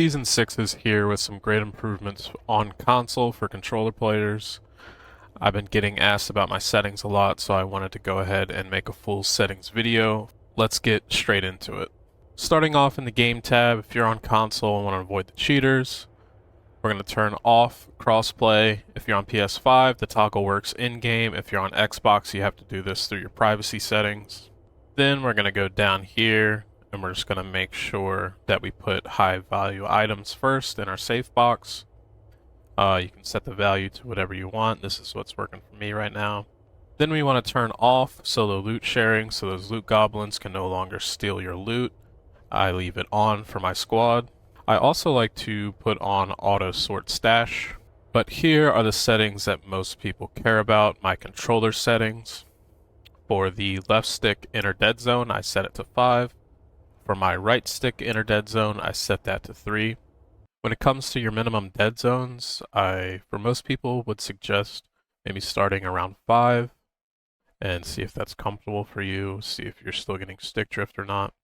Season 6 is here with some great improvements on console for controller players. I've been getting asked about my settings a lot, so I wanted to go ahead and make a full settings video. Let's get straight into it. Starting off in the game tab, if you're on console and want to avoid the cheaters, we're going to turn off crossplay. If you're on PS5, the toggle works in-game. If you're on Xbox, you have to do this through your privacy settings. Then we're going to go down here and we're just going to make sure that we put high value items first in our safe box. You can set the value to whatever you want. This is what's working for me right now. Then we want to turn off solo loot sharing so those loot goblins can no longer steal your loot. I leave it on for my squad. I also like to put on auto sort stash, but here are the settings that most people care about, my controller settings. For the left stick inner dead zone, I set it to 5. For my right stick inner dead zone, I set that to 3. When it comes to your minimum dead zones, for most people, would suggest maybe starting around 5 and see if that's comfortable for you, see if you're still getting stick drift or not.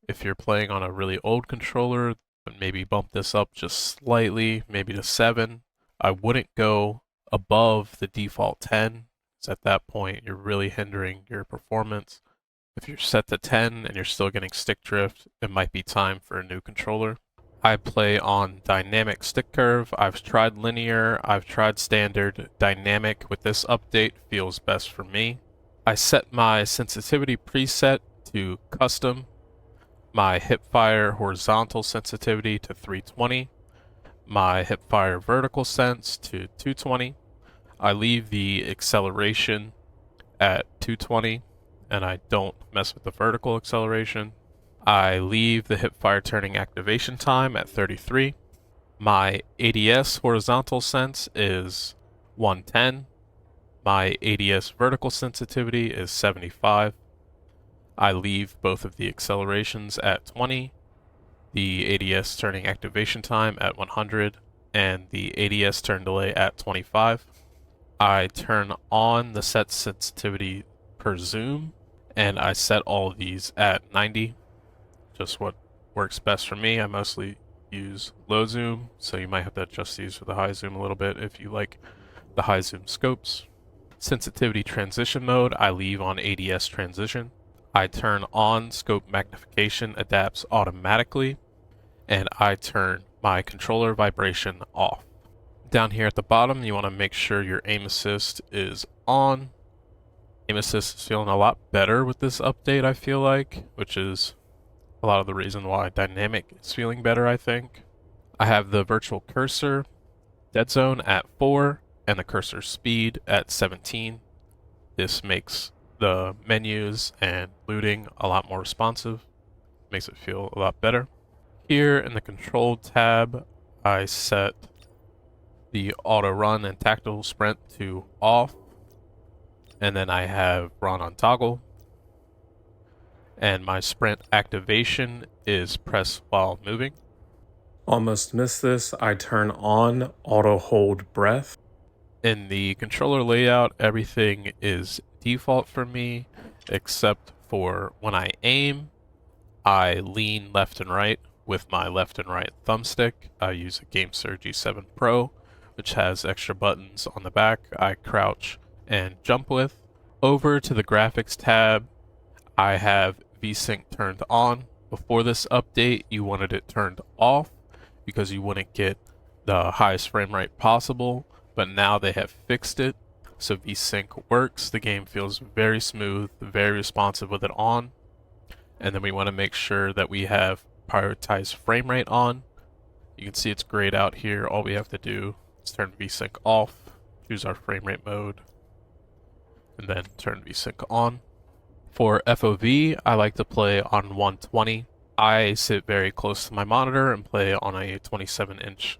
If you're playing on a really old controller, maybe bump this up just slightly, maybe to 7. I wouldn't go above the default 10, because at that point you're really hindering your performance. If you're set to 10 and you're still getting stick drift, it might be time for a new controller. I play on dynamic stick curve. I've tried linear, I've tried standard. Dynamic with this update feels best for me. I set my sensitivity preset to custom, my hipfire horizontal sensitivity to 320, my hipfire vertical sense to 220. I leave the acceleration at 220 and I don't mess with the vertical acceleration. I leave the hipfire turning activation time at 33. My ADS horizontal sense is 110. My ADS vertical sensitivity is 75. I leave both of the accelerations at 20, the ADS turning activation time at 100, and the ADS turn delay at 25. I turn on the set sensitivity per zoom, and I set all of these at 90. Just what works best for me. I mostly use low zoom, so you might have to adjust these for the high zoom a little bit if you like the high zoom scopes. Sensitivity transition mode, I leave on ADS transition. I turn on scope magnification adapts automatically, and I turn my controller vibration off. Down here at the bottom, you want to make sure your aim assist is on. Aim assist is feeling a lot better with this update, I feel like, which is a lot of the reason why dynamic is feeling better, I think. I have the virtual cursor dead zone at 4 and the cursor speed at 17. This makes the menus and looting a lot more responsive, makes it feel a lot better. Here in the control tab, I set the auto run and tactical sprint to off, and then I have run on toggle, and my sprint activation is press while moving. Almost missed this. I turn on auto hold breath. In the controller layout, everything is default for me, except for when I aim, I lean left and right with my left and right thumbstick. I use a GameSir G7 Pro, which has extra buttons on the back I crouch and jump with. Over to the graphics tab, I have VSync turned on. Before this update, you wanted it turned off because you wouldn't get the highest frame rate possible, but now they have fixed it, so VSync works. The game feels very smooth, very responsive with it on. And then we want to make sure that we have prioritized frame rate on. You can see it's grayed out here. All we have to do is turn VSync off, choose our frame rate mode, and then turn VSync on. For FOV, I like to play on 120. I sit very close to my monitor and play on a 27-inch.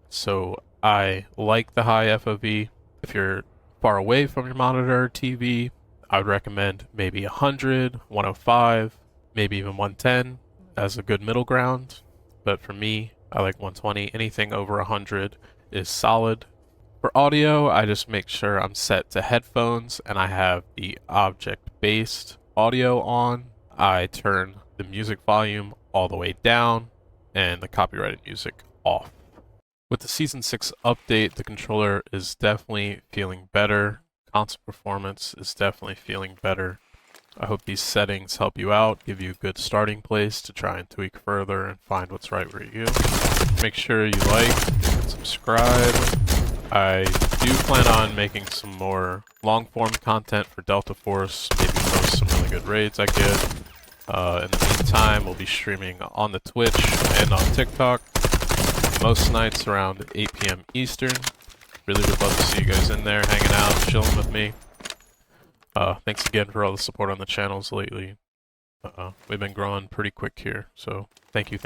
So I like the high FOV. If you're far away from your monitor or TV, I would recommend maybe 100, 105, maybe even 110 as a good middle ground. But for me, I like 120. Anything over 100 is solid. For audio, I just make sure I'm set to headphones and I have the object-based audio on. I turn the music volume all the way down. and the copyrighted music off. With the Season 6 update, the controller is definitely feeling better. Console performance is definitely feeling better. I hope these settings help you out, give you a good starting place to try and tweak further and find what's right for you. Make sure you like and subscribe. I do plan on making some more long-form content for Delta Force, maybe post some really good raids I get. In the meantime, we'll be streaming on the Twitch and on TikTok most nights around 8 p.m. Eastern. Really would love to see you guys in there, hanging out, chilling with me. Thanks again for all the support on the channels lately. We've been growing pretty quick here, so thank you.